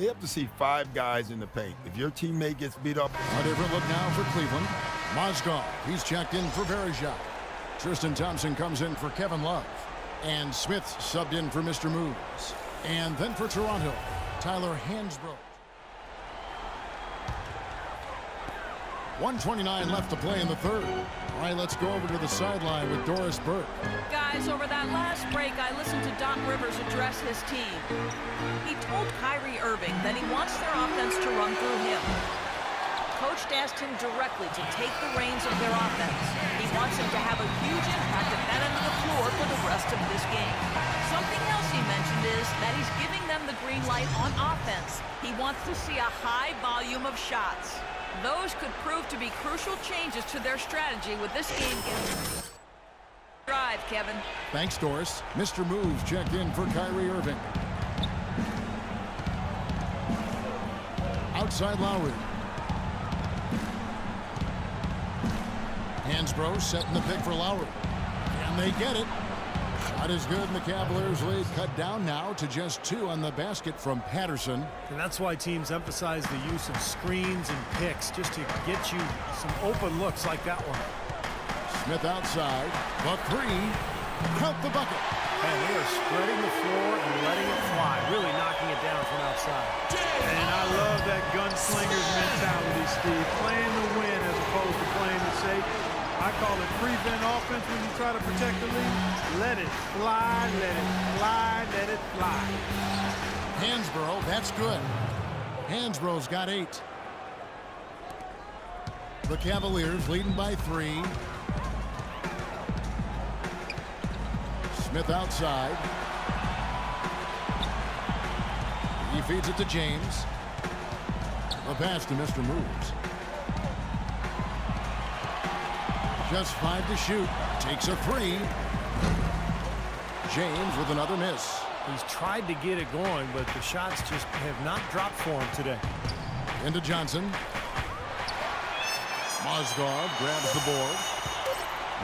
They have to see 5 guys in the paint. If your teammate gets beat up. A different look now for Cleveland. Mozgov, he's checked in for Verejao. Tristan Thompson comes in for Kevin Love. And Smith subbed in for Mr. Moves. And then for Toronto, Tyler Hansbrough. 1:29 left to play in the third. All right, let's go over to the sideline with Doris Burke. Guys, over that last break, I listened to Doc Rivers address his team. He told Kyrie Irving that he wants their offense to run through him. Coach asked him directly to take the reins of their offense. He wants him to have a huge impact at that end of the floor for the rest of this game. Something else he mentioned is that he's giving them the green light on offense. He wants to see a high volume of shots. Those could prove to be crucial changes to their strategy with this game getting drive, Kevin. Thanks, Doris. Mr. Moves checked in for Kyrie Irving. Outside Lowry. Hansbrough setting the pick for Lowry. And they get it. Shot is good, and the Cavaliers lead cut down now to just 2 on the basket from Patterson. And that's why teams emphasize the use of screens and picks, just to get you some open looks like that one. Smith outside. The 3. Count the bucket. And they are spreading the floor and letting it fly, really knocking it down from outside. And I love that gunslinger's mentality, Steve. Playing to win as opposed to playing to safe. I call it prevent offense when you try to protect the lead. Let it fly, let it fly, let it fly. Hansbrough, that's good. Hansbrough's got 8. The Cavaliers leading by 3. Smith outside. He feeds it to James. The pass to Mr. Moves. Just 5 to shoot. Takes a 3. James with another miss. He's tried to get it going, but the shots just have not dropped for him today. Into Johnson. Mozgov grabs the board.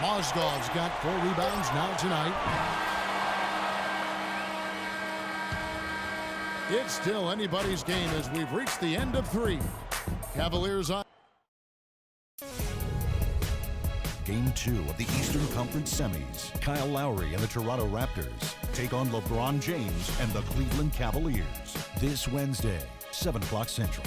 Mozgov's got 4 rebounds now tonight. It's still anybody's game as we've reached the end of 3. Cavaliers on. Game 2 of the Eastern Conference Semis. Kyle Lowry and the Toronto Raptors take on LeBron James and the Cleveland Cavaliers. This Wednesday, 7 o'clock Central.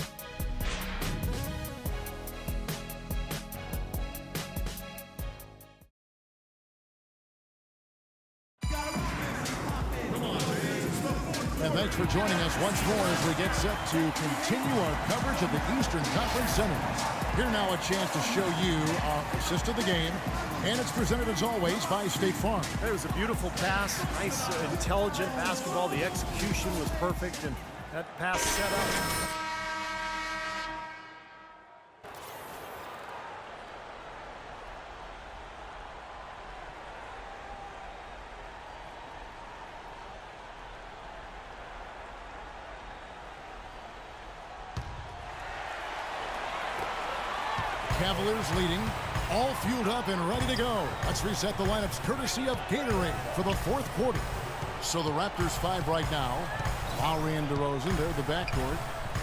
And thanks for joining us once more as we get set to continue our coverage of the Eastern Conference Semis. Here now a chance to show you our assist of the game, and it's presented as always by State Farm. It was a beautiful pass, nice, intelligent basketball. The execution was perfect, and that pass set up. Cavaliers leading, all fueled up and ready to go. Let's reset the lineups courtesy of Gatorade for the 4th quarter. So the Raptors 5 right now. Lowry and DeRozan, they're the backcourt.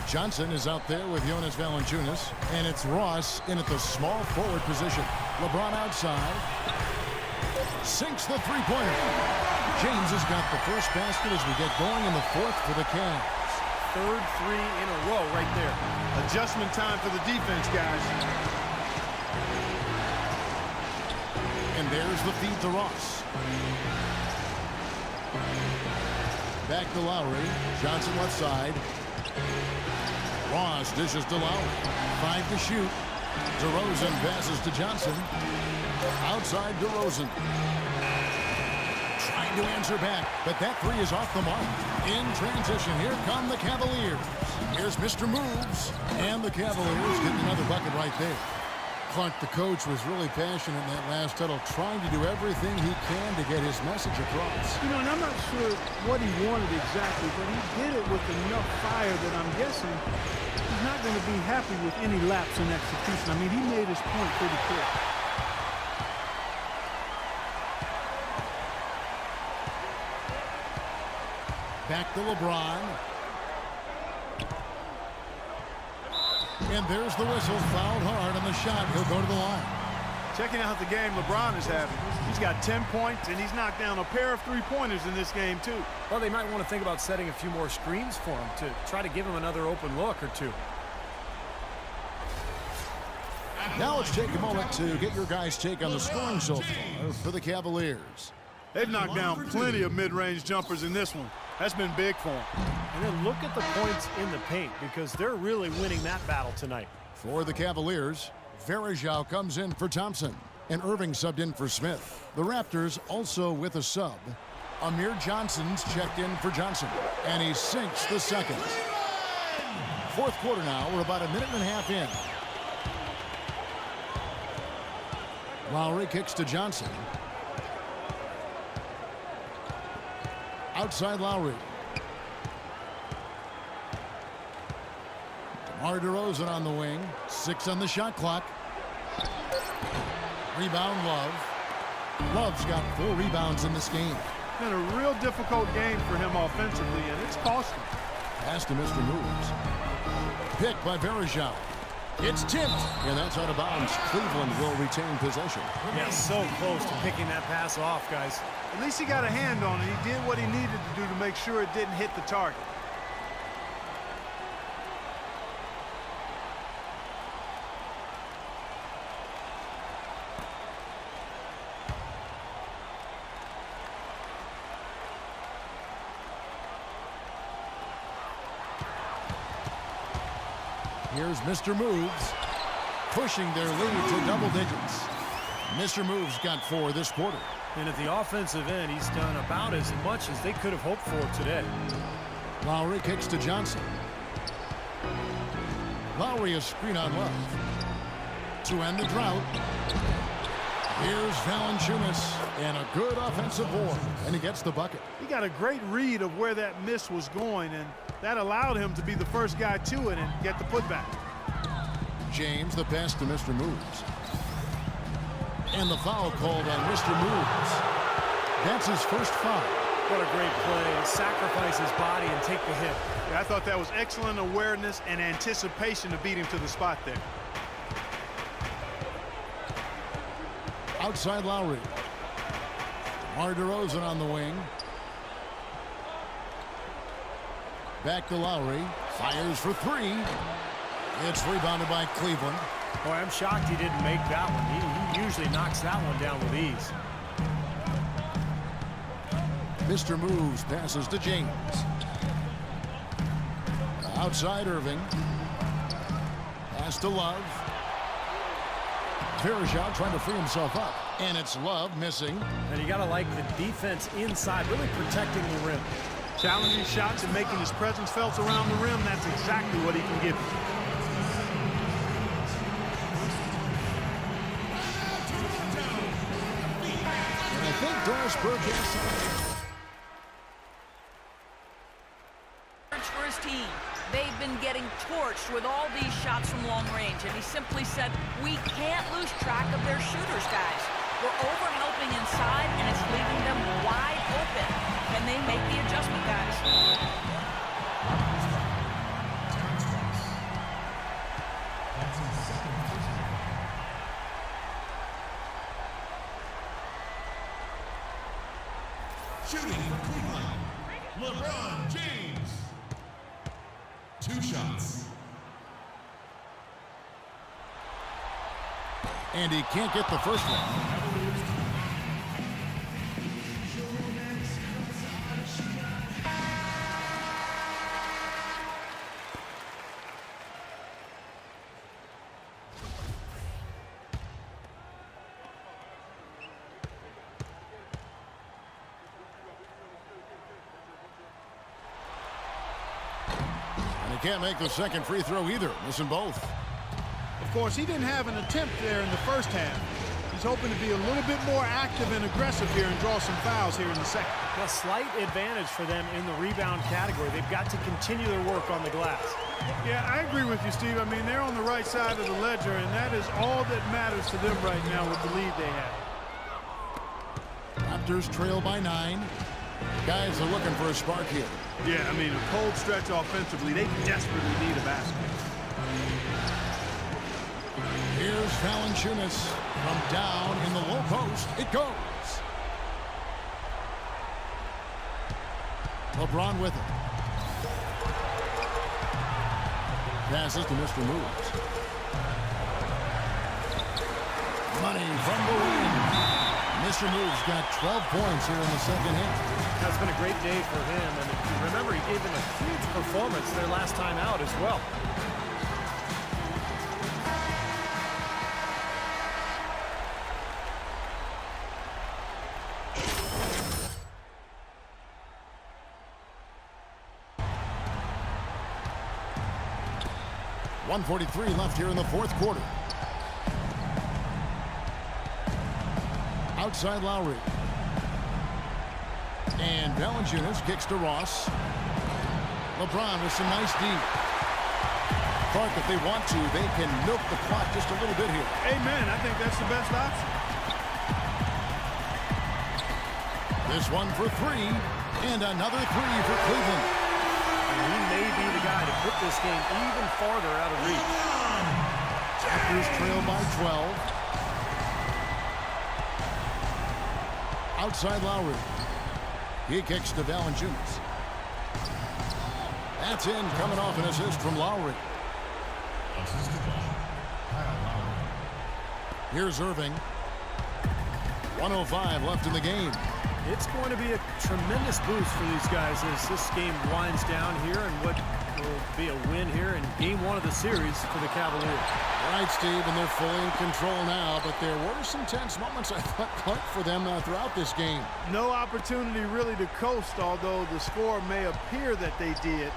Johnson is out there with Jonas Valanciunas, and it's Ross in at the small forward position. LeBron outside. Sinks the three-pointer. James has got the first basket as we get going in the 4th for the Cavs. 3rd 3 in a row right there. Adjustment time for the defense, guys. And there's the feed to Ross. Back to Lowry. Johnson left side. Ross dishes to Lowry. 5 to shoot. DeRozan passes to Johnson. Outside DeRozan. Trying to answer back, but that 3 is off the mark. In transition, here come the Cavaliers. Here's Mr. Moves. And the Cavaliers getting another bucket right there. Clark, the coach, was really passionate in that last huddle, trying to do everything he can to get his message across. You know, and I'm not sure what he wanted exactly, but he did it with enough fire that I'm guessing he's not going to be happy with any lapse in execution. I mean, he made his point pretty clear. Back to LeBron. And there's the whistle. Fouled hard on the shot. He'll go to the line. Checking out the game LeBron is having. He's got 10 points, and he's knocked down a pair of three-pointers in this game, too. Well, they might want to think about setting a few more screens for him to try to give him another open look or two. Now let's take a moment to get your guys' take on the scoring so far for the Cavaliers. They've knocked down plenty of mid-range jumpers in this one. That's been big for them. And then look at the points in the paint because they're really winning that battle tonight. For the Cavaliers, Varejao comes in for Thompson, and Irving subbed in for Smith. The Raptors also with a sub. Amir Johnson's checked in for Johnson, and he sinks the second. Fourth quarter now. We're about a minute and a half in. Lowry kicks to Johnson. Outside Lowry. DeMar DeRozan on the wing. 6 on the shot clock. Rebound Love. Love's got 4 rebounds in this game. Been a real difficult game for him offensively, and it's cost him. Pass to Mr. Moves. Picked by Varejao. It's tipped, and that's out of bounds. Cleveland will retain possession. Yeah, so close to picking that pass off, guys. At least he got a hand on it. He did what he needed to do to make sure it didn't hit the target. Here's Mr. Moves, pushing their lead to double digits. Mr. Moves got 4 this quarter. And at the offensive end, he's done about as much as they could have hoped for today. Lowry kicks to Johnson. Lowry a screen on Love. To end the drought. Here's Valanciunas, and a good offensive board, and he gets the bucket. He got a great read of where that miss was going, and that allowed him to be the first guy to it and get the putback. James, the pass to Mr. Moves. And the foul called on Mr. Moves. That's his first foul. What a great play. Sacrifice his body and take the hit. Yeah, I thought that was excellent awareness and anticipation to beat him to the spot there. Outside Lowry. DeMar DeRozan on the wing. Back to Lowry. Fires for 3. It's rebounded by Cleveland. Boy, I'm shocked he didn't make that one. He usually knocks that one down with ease. Mr. Moves passes to James. Outside Irving. Pass to Love. Varejao trying to free himself up. And it's Love missing. And you got to like the defense inside, really protecting the rim. Challenging shots and making his presence felt around the rim. That's exactly what he can give you. And I think Doris Burke has For his team. They've been getting torched with all these shots from long range, and he simply said, we can't lose track of their shooters, guys. We're overhelping inside, and it's leaving them wide open. Can they make the adjustment, guys? Shooting for Cleveland, LeBron James. 2 shots. And he can't get the first one. Can't make the second free throw either, missing both. Of course, he didn't have an attempt there in the first half. He's hoping to be a little bit more active and aggressive here and draw some fouls here in the second. A slight advantage for them in the rebound category. They've got to continue their work on the glass. Yeah, I agree with you, Steve. I mean, they're on the right side of the ledger, and that is all that matters to them right now with the lead they have. Raptors trail by 9. Guys are looking for a spark here. Yeah, I mean, a cold stretch offensively. They desperately need a basket. Here's Valanciunas from down in the low post. It goes. LeBron with it. Passes to Mr. Moves. Money from the wing. Mr. Moves got 12 points here in the second half. That's been a great day for him. And if you remember, he gave them a huge performance their last time out as well. .143 left here in the fourth quarter. Outside Lowry. And Valanciunas kicks to Ross. LeBron with some nice D. Clark, if they want to, they can milk the clock just a little bit here. Amen. I think that's the best option. This one for three. And another three for Cleveland. And he may be the guy to put this game even farther out of reach. Raptors trail by 12. Outside Lowry. He kicks to Valanciunas. That's in, coming off an assist from Lowry. Here's Irving. 1:05 left in the game. It's going to be a tremendous boost for these guys as this game winds down here, and what will be a win here in game one of the series for the Cavaliers. Right, Steve, and they're fully in control now, but there were some tense moments, I thought, Clark, for them throughout this game. No opportunity really to coast, although the score may appear that they did.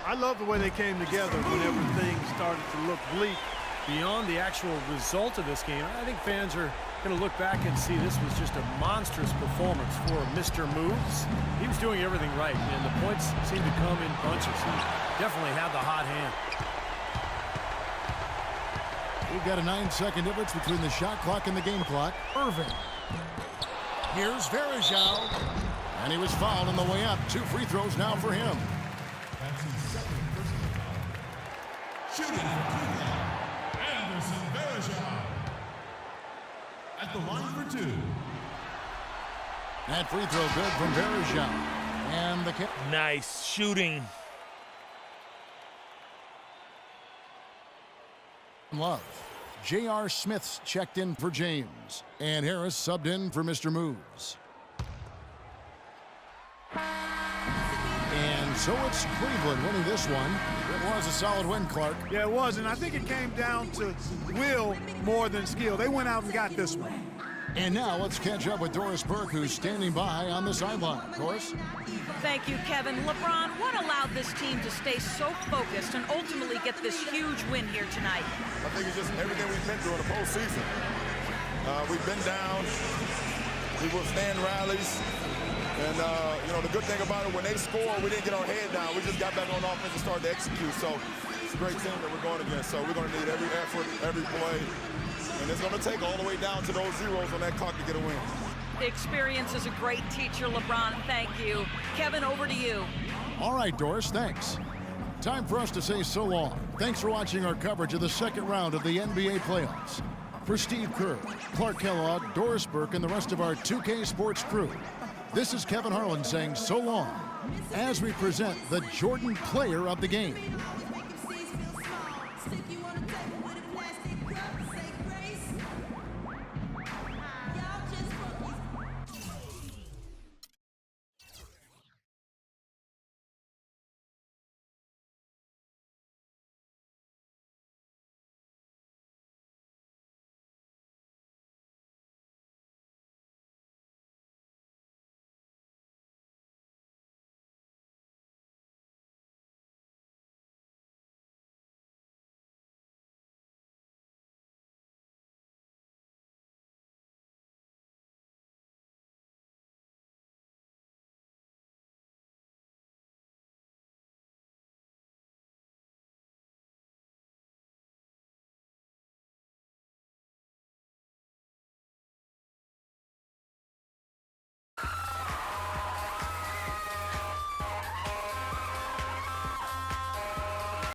I love the way they came together whenever things started to look bleak. Beyond the actual result of this game, I think fans are going to look back and see this was just a monstrous performance for Mr. Moves. He was doing everything right, and the points seemed to come in bunches. He definitely had the hot hand. We've got a 9-second difference between the shot clock and the game clock. Irving. Here's Varejao. And he was fouled on the way up. 2 free throws now for him. That's his second personal foul. Shooting for Cleveland, Anderson Varejao. At the line for 2. That free throw good from Varejao. And the kick. Nice shooting. Love. J.R. Smith's checked in for James. And Harris subbed in for Mr. Moves. And so it's Cleveland winning this one. It was a solid win, Clark. Yeah, it was, and I think it came down to will more than skill. They went out and got this one. And now let's catch up with Doris Burke, who's standing by on the sideline. Doris? Thank you, Kevin. LeBron, what allowed this team to stay so focused and ultimately get this huge win here tonight? I think it's just everything we've been through in the postseason. We've been down. We withstand rallies. And, you know, the good thing about it, when they score, we didn't get our head down. We just got back on offense and started to execute. So it's a great team that we're going against. So we're going to need every effort, every play. And it's going to take all the way down to those zeros on that clock to get a win. Experience is a great teacher, LeBron. Thank you. Kevin, over to you. All right, Doris, thanks. Time for us to say so long. Thanks for watching our coverage of the second round of the NBA playoffs. For Steve Kerr, Clark Kellogg, Doris Burke, and the rest of our 2K Sports crew, this is Kevin Harlan saying so long as we present the Jordan Player of the Game.